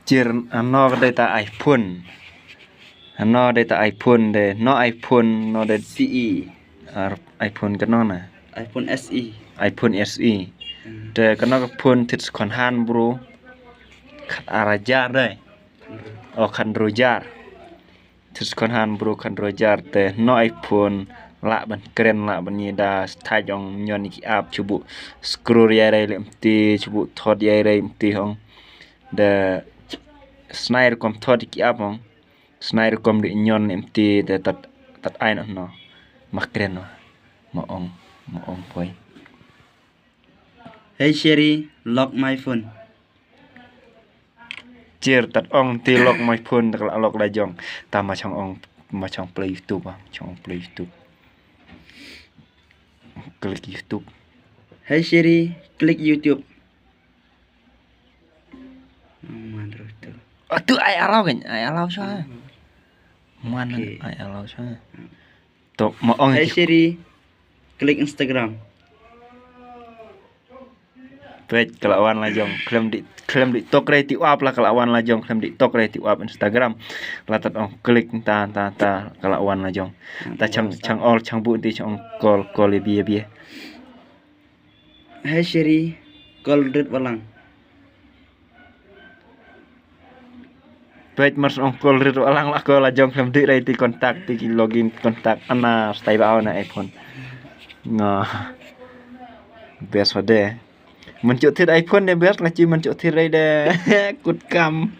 Chir ano data iPhone. Ano data iPhone de no iPhone no de CE iPhone kan no na. iPhone SE iPhone SE. De kan no phone tit kon han bro. Khat arajar deh. Oh kan rojar. Tit kon han bro kan rojar de no iPhone la ban keren la ban ni da stai jong nyon iki ap cubu scroll ya rai lemti cubu thod ya rai mti hong de snair kom thod iki ap hong snair kom di nyon mti de tat ai no mak keren no mo ong poi. Hey Siri, lock my phone. Chir tat ong ti lock my phone tak la lock la jong ta ma chong ong ma chong play YouTube chong play YouTube. Klik YouTube. Hey Siri, klik YouTube. Man tu. Tu ai alau kan? Ai alau sa. Man Okay. ai alau sa. To mo ong Hey Siri, klik Instagram. page kelawan la jong klem di tok re ti up lah kelawan la jong klem di tok re ti up Instagram la tat ong klik ta kelawan la jong ta chang all chang bu ti chang call bi bi. Hey Siri, call Red Walang. Page mas ong call rit alang la ko la jong klem di re ti kontak ti login kontak ana stay ba na iPhone. Nga best wade. Mencuk thit iPhone de best la chi mencuk thit re de kut kam.